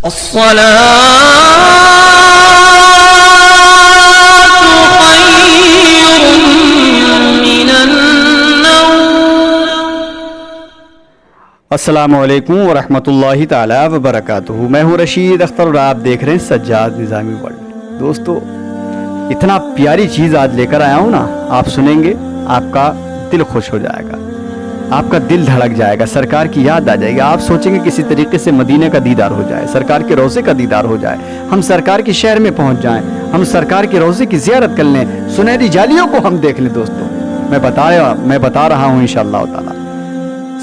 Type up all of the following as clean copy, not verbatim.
السلام علیکم ورحمۃ اللہ تعالی وبرکاتہ. میں ہوں رشید اختر اور آپ دیکھ رہے ہیں سجاد نظامی ورلڈ. دوستو اتنا پیاری چیز آج لے کر آیا ہوں نا, آپ سنیں گے آپ کا دل خوش ہو جائے گا, آپ کا دل دھڑک جائے گا, سرکار کی یاد آ جائے گی. آپ سوچیں گے کسی طریقے سے مدینے کا دیدار ہو جائے, سرکار کے روضے کا دیدار ہو جائے, ہم سرکار کے شہر میں پہنچ جائیں, ہم سرکار کے روضے کی زیارت کر لیں, سنہری جالیوں کو ہم دیکھ لیں. دوستو میں بتا رہا ہوں انشاءاللہ تعالی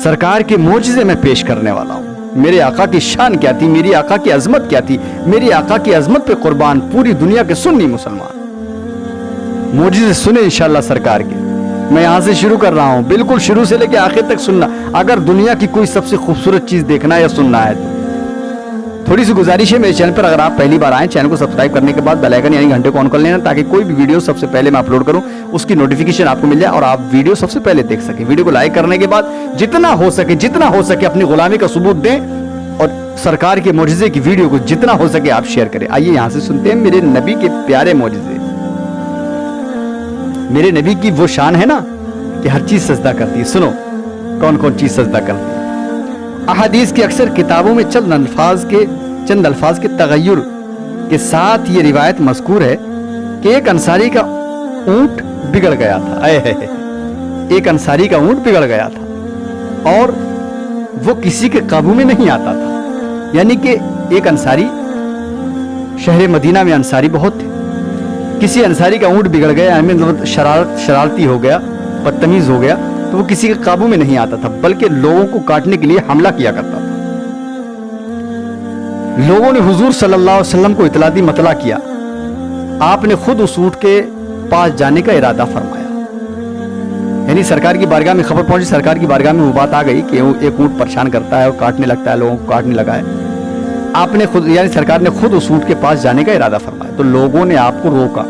سرکار کے معجزے میں پیش کرنے والا ہوں. میرے آقا کی شان کیا تھی, میری آقا کی عظمت کیا تھی, میری آقا کی عظمت پہ قربان پوری دنیا کے سنی مسلمان. معجزے سنیں انشاءاللہ سرکار کے. میں یہاں سے شروع کر رہا ہوں, بالکل شروع سے لے کے آخر تک سننا. اگر دنیا کی کوئی سب سے خوبصورت چیز دیکھنا یا سننا ہے تو تھوڑی سی گزارش ہے میرے چینل پر, اگر آپ پہلی بار آئیں چینل کو سبسکرائب کرنے کے بعد بیل آئیکن یعنی گھنٹے کو آن کر لینا, تاکہ کوئی بھی ویڈیو سب سے پہلے میں اپلوڈ کروں اس کی نوٹیفیکیشن آپ کو مل جائے اور آپ ویڈیو سب سے پہلے دیکھ سکیں. ویڈیو کو لائک کرنے کے بعد جتنا ہو سکے اپنی غلامی کا ثبوت دیں, اور سرکار کے معجزے کی ویڈیو کو جتنا ہو سکے آپ شیئر کریں. آئیے یہاں سے سنتے ہیں میرے نبی کے پیارے معجزے. میرے نبی کی وہ شان ہے نا کہ ہر چیز سجدہ کرتی ہے. سنو کون کون چیز سجدہ کرتی ہے. احادیث کی اکثر کتابوں میں چند الفاظ کے تغیر کے ساتھ یہ روایت مذکور ہے کہ ایک انصاری کا اونٹ بگڑ گیا تھا. ایک انصاری کا اونٹ بگڑ گیا تھا اور وہ کسی کے قابو میں نہیں آتا تھا. یعنی کہ ایک انصاری, شہر مدینہ میں انصاری بہت تھے, کسی انصاری کا اونٹ بگڑ گیا, شرارتی ہو گیا, بدتمیز ہو گیا, تو وہ کسی کے قابو میں نہیں آتا تھا, بلکہ لوگوں کو کاٹنے کے لیے حملہ کیا کرتا تھا. لوگوں نے حضور صلی اللہ علیہ وسلم کو اطلاع دی, مطلع کیا. آپ نے خود اس اونٹ کے پاس جانے کا ارادہ فرمایا. یعنی سرکار کی بارگاہ میں خبر پہنچی, سرکار کی بارگاہ میں وہ بات آ گئی کہ ایک اونٹ پریشان کرتا ہے اور کاٹنے لگتا ہے, لوگوں کو کاٹنے لگا ہے. آپ نے خود یعنی سرکار نے خود اس اونٹ کے پاس جانے کا ارادہ فرمایا. تو لوگوں نے آپ کو روکا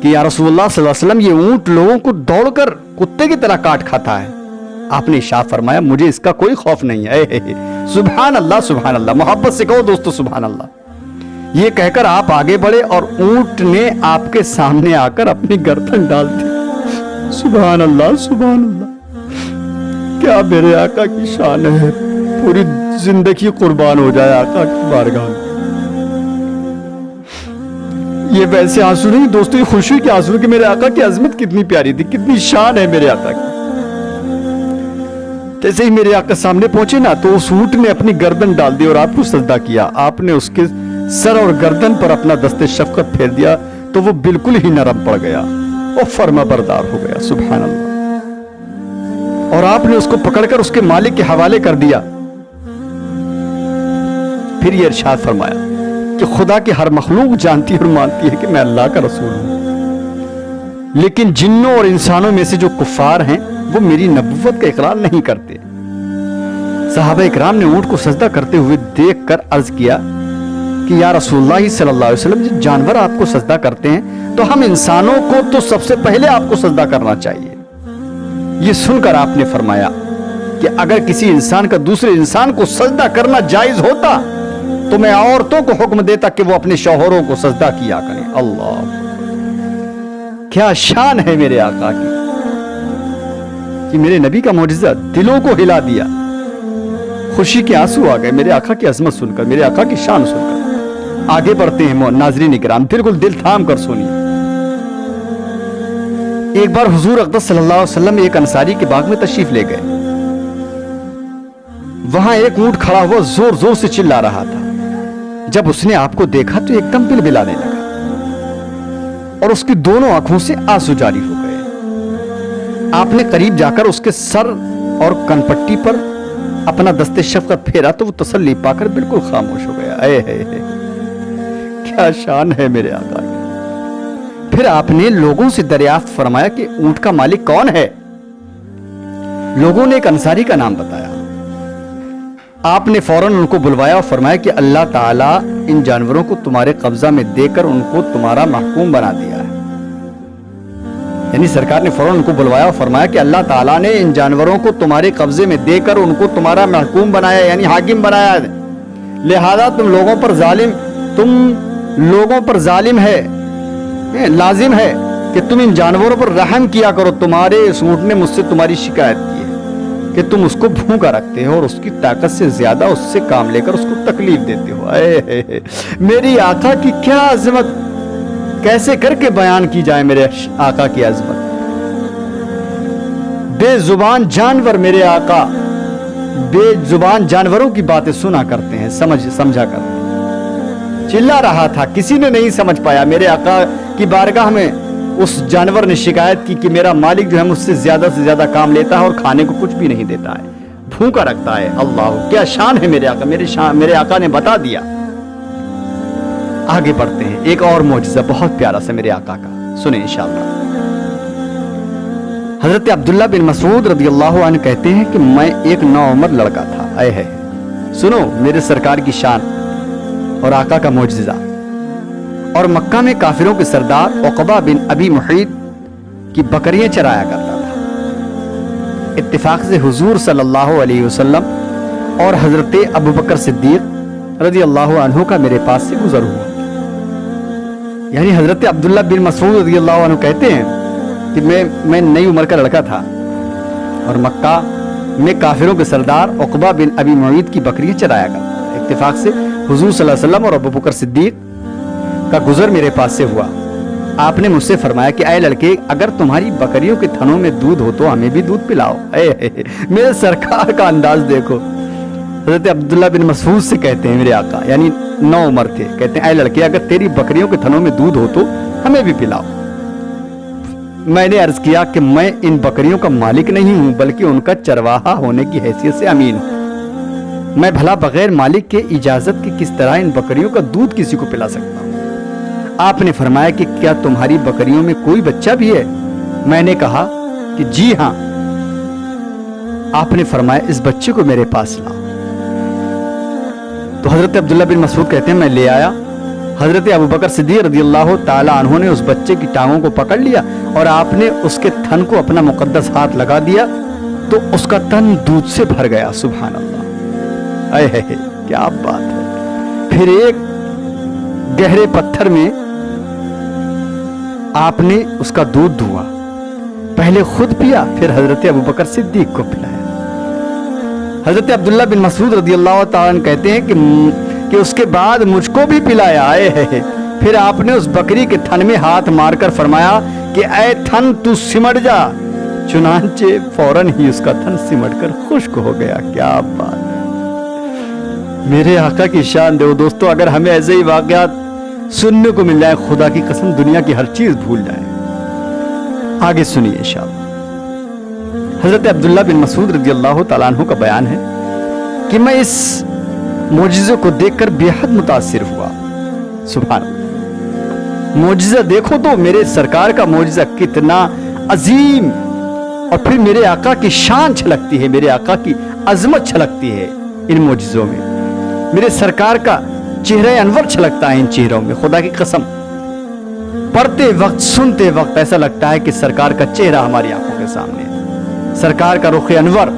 کہ یا رسول اللہ صلی اللہ علیہ وسلم, یہ اونٹ لوگوں کو دوڑ کر کتے کی طرح کاٹ کھاتا ہے. آپ نے ارشاد فرمایا مجھے اس کا کوئی خوف نہیں ہے. سبحان اللہ سبحان اللہ, محبت سے کہو دوستو سبحان اللہ. یہ کہہ کر آپ آگے بڑھے اور اونٹ نے آپ کے سامنے آ کر اپنی گردن ڈال دی. سبحان اللہ سبحان اللہ, کیا میرے آقا کی شان ہے, پوری زندگی قربان ہو جائے آقا کی بارگاہ میں. یہ ویسے آنسو نہیں دوستو, یہ خوشی کے آنسو کہ میرے آقا کی عظمت کتنی پیاری تھی, کتنی شان ہے میرے آقا کی. جیسے ہی میرے آقا سامنے پہنچے نا تو اس اونٹ نے اپنی گردن ڈال دی اور آپ کو سجدہ کیا. آپ نے اس کے سر اور گردن پر اپنا دست شفقت پھیر دیا تو وہ بالکل ہی نرم پڑ گیا اور فرما بردار ہو گیا. سبحان اللہ. اور آپ نے اس کو پکڑ کر اس کے مالک کے حوالے کر دیا. پھر یہ ارشاد فرمایا کہ خدا کی ہر مخلوق جانتی اور مانتی ہے کہ میں اللہ کا رسول ہوں, لیکن جنوں اور انسانوں میں سے جو کفار ہیں وہ میری نبوت کا اقرار نہیں کرتے. صحابہ اکرام نے اونٹ کو سجدہ کرتے ہوئے دیکھ کر عرض کیا کہ یا رسول اللہ صلی اللہ علیہ وسلم, جب جانور آپ کو سجدہ کرتے ہیں تو ہم انسانوں کو تو سب سے پہلے آپ کو سجدہ کرنا چاہیے. یہ سن کر آپ نے فرمایا کہ اگر کسی انسان کا دوسرے انسان کو سجدہ کرنا جائز ہوتا تو میں عورتوں کو حکم دیتا کہ وہ اپنے شوہروں کو سجدہ کیا کریں. اللہ, کیا شان ہے میرے آقا کی. کہ میرے نبی کا معجزہ دلوں کو ہلا دیا, خوشی کے آنسو آ گئے میرے آقا کی عظمت سن کر, میرے آقا کی شان سن کر. آگے بڑھتے ہیں ناظرین کرام, بالکل دل تھام کر سنیے. ایک بار حضور اقدس صلی اللہ علیہ وسلم ایک انصاری کے باغ میں تشریف لے گئے. وہاں ایک اونٹ کھڑا ہوا زور زور سے چلا رہا تھا. جب اس نے آپ کو دیکھا تو ایک دم بلبلانے لگا اور اس کی دونوں آنکھوں سے آنسو جاری ہو گئے. آپ نے قریب جا کر اس کے سر اور کنپٹی پر اپنا دست شفقت پھیرا تو وہ تسلی پا کر بالکل خاموش ہو گیا. کیا شان ہے میرے آقا کی. پھر آپ نے لوگوں سے دریافت فرمایا کہ اونٹ کا مالک کون ہے. لوگوں نے ایک انصاری کا نام بتایا. آپ نے فوراً ان کو بلوایا اور فرمایا کہ اللہ تعالیٰ ان جانوروں کو تمہارے قبضہ میں دے کر ان کو تمہارا محکوم بنا دیا ہے. یعنی سرکار نے فوراً ان کو بلوایا اور فرمایا کہ اللہ تعالیٰ نے ان جانوروں کو تمہارے قبضے میں دے کر ان کو تمہارا محکوم بنایا, یعنی حاکم بنایا ہے. لہذا تم لوگوں پر ظالم ہے، لازم ہے کہ تم ان جانوروں پر رحم کیا کرو۔ تمہارے اس اونٹ نے مجھ سے تمہاری شکایت کی ہے کہ تم اس کو بھوکا رکھتے ہو اور اس کی طاقت سے زیادہ اس سے کام لے کر اس کو تکلیف دیتے ہو۔ میری آقا کی کیا عظمت، کیسے کر کے بیان کی جائے میرے آقا کی عظمت۔ بے زبان جانور میرے آقا بے زبان جانوروں کی باتیں سنا کرتے ہیں، سمجھا کرتے ہیں۔ چلا رہا تھا، کسی نے نہیں سمجھ پایا۔ میرے آقا کی بارگاہ میں اس جانور نے شکایت کی کہ میرا مالک جو ہے مجھ سے زیادہ کام لیتا ہے اور کھانے کو کچھ بھی نہیں دیتا ہے، بھوکا رکھتا ہے۔ اللہ کیا شان ہے میرے آقا، میرے آقا نے بتا دیا۔ آگے بڑھتے ہیں، ایک اور معجزہ بہت پیارا سا میرے آقا کا، سنیں انشاءاللہ۔ حضرت عبداللہ بن مسعود رضی اللہ عنہ کہتے ہیں کہ میں ایک نوعمر لڑکا تھا۔ سنو میرے سرکار کی شان اور آقا کا معجزہ۔ اور مکہ میں کافروں کے سردار عقبہ بن ابی محیط کی بکریاں چرایا کرتا تھا۔ اتفاق سے حضور صلی اللہ علیہ وسلم اور حضرت ابوبکر صدیق رضی اللہ عنہ کا میرے پاس سے گزر ہوا۔ یعنی حضرت عبداللہ بن مسعود رضی اللہ عنہ کہتے ہیں کہ میں نئی عمر کا لڑکا تھا اور مکہ میں کافروں کے سردار عقبہ بن ابی معیط کی بکریاں چرایا کرتا تھا۔ اتفاق سے حضور صلی اللہ علیہ وسلم اور ابوبکر صدیق کا گزر میرے پاس سے ہوا۔ آپ نے مجھ سے فرمایا کہ اے لڑکے، اگر تمہاری بکریوں کے تھنوں میں دودھ ہو تو ہمیں بھی دودھ پلاؤ۔ میرے سرکار کا انداز دیکھو۔ حضرت عبداللہ بن مسعود سے کہتے ہیں میرے آقا، یعنی نو عمر تھے، کہتے ہیں اے لڑکے، اگر تیری بکریوں کے تھنوں میں دودھ ہو تو ہمیں بھی پلاؤ۔ میں نے عرض کیا کہ میں ان بکریوں کا مالک نہیں ہوں بلکہ ان کا چرواہا ہونے کی حیثیت سے امین ہوں۔ میں بھلا بغیر مالک کے اجازت کے کس طرح ان بکریوں کا دودھ کسی کو پلا سکتا ہوں؟ آپ نے فرمایا کہ کیا تمہاری بکریوں میں کوئی بچہ بھی ہے؟ میں نے کہا کہ جی ہاں۔ آپ نے فرمایا اس بچے کو میرے پاس لاؤ۔ تو حضرت عبداللہ بن مسعود کہتے ہیں میں لے آیا۔ حضرت ابوبکر صدیق رضی اللہ تعالی عنہ نے اس بچے کی ٹانگوں کو پکڑ لیا اور آپ نے اس کے تھن کو اپنا مقدس ہاتھ لگا دیا تو اس کا تن دودھ سے بھر گیا۔ سبحان اللہ، کیا بات ہے۔ پھر ایک گہرے پتھر میں آپ نے اس کا دودھ دھوا، پہلے خود پیا پھر حضرت ابوبکر صدیق کو پلایا۔ حضرت عبداللہ بن مسعود رضی اللہ تعالیٰ عنہ کہتے ہیں کہ اس کے بعد مجھ کو بھی پلایا۔ پھر آپ نے اس بکری کے تھن میں ہاتھ مار کر فرمایا کہ اے تھن تو سمٹ جا، چنانچہ فوراً ہی اس کا تھن سمٹ کر خشک ہو گیا۔ کیا بات ہے، میرے آقا کی شان دو دوستو۔ اگر ہمیں ایسے ہی واقعات سننے کو مل جائے، خدا کی قسم دنیا کی ہر چیز بھول جائے۔ آگے سنیے انشاءاللہ۔ حضرت عبداللہ بن مسعود رضی اللہ تعالیٰ عنہ کا بیان ہے کہ میں اس معجزے کو دیکھ کر بے حد متاثر ہوا۔ سبحان اللہ، معجزہ دیکھو تو میرے سرکار کا معجزہ کتنا عظیم، اور پھر میرے آقا کی شان چھلکتی ہے، میرے آقا کی عظمت چھلکتی ہے ان معجزوں میں۔ میرے سرکار کا چہرہ انور چھلکتا ہے ان چہروں میں۔ خدا کی قسم پڑھتے وقت سنتے وقت ایسا لگتا ہے کہ سرکار کا چہرہ ہماری آنکھوں کے سامنے ہے، سرکار کا رخ انور،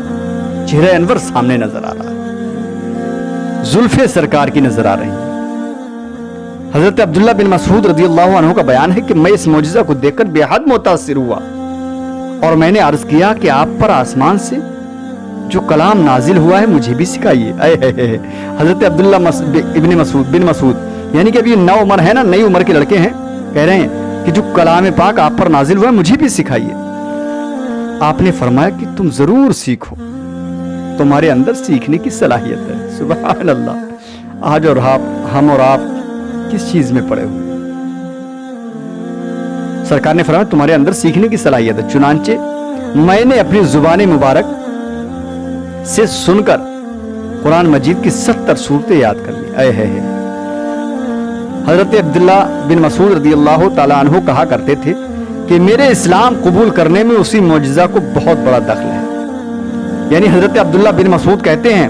چہرہ انور سامنے نظر آ رہا ہے، زلفیں سرکار کی نظر آ رہی ہیں۔ حضرت عبداللہ بن مسعود رضی اللہ عنہ کا بیان ہے کہ میں اس معجزہ کو دیکھ کر بے حد متاثر ہوا اور میں نے عرض کیا کہ آپ پر آسمان سے جو کلام نازل ہوا ہے مجھے بھی سکھائیے۔ حضرت عبداللہ بن مسعود یعنی کہ ابھی نو عمر ہے نا، نئی عمر کے لڑکے ہیں، کہہ رہے ہیں کہ جو کلام پاک آپ پر نازل ہوا ہے مجھے بھی سکھائیے۔ آپ نے فرمایا کہ تم ضرور سیکھو، تمہارے اندر سیکھنے کی صلاحیت ہے۔ سبحان اللہ، آج اور ہم اور آپ کس چیز میں پڑے ہوئے؟ سرکار نے فرمایا تمہارے اندر سیکھنے کی صلاحیت ہے، چنانچہ میں نے اپنی زبان مبارک سے سن کر قرآن مجید کی 70 صورتیں یاد کر لی۔ حضرت عبداللہ بن مسعود رضی اللہ تعالیٰ عنہ کہا کرتے تھے کہ میرے اسلام قبول کرنے میں اسی معجزہ کو بہت بڑا دخل ہے۔ یعنی حضرت عبداللہ بن مسعود کہتے ہیں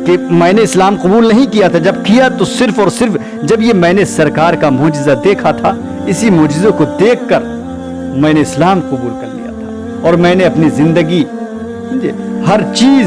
کہ میں نے اسلام قبول نہیں کیا تھا، جب کیا تو صرف اور صرف جب یہ میں نے سرکار کا معجزہ دیکھا تھا، اسی معجزے کو دیکھ کر میں نے اسلام قبول کر لیا تھا، اور میں نے اپنی زندگی ہر چیز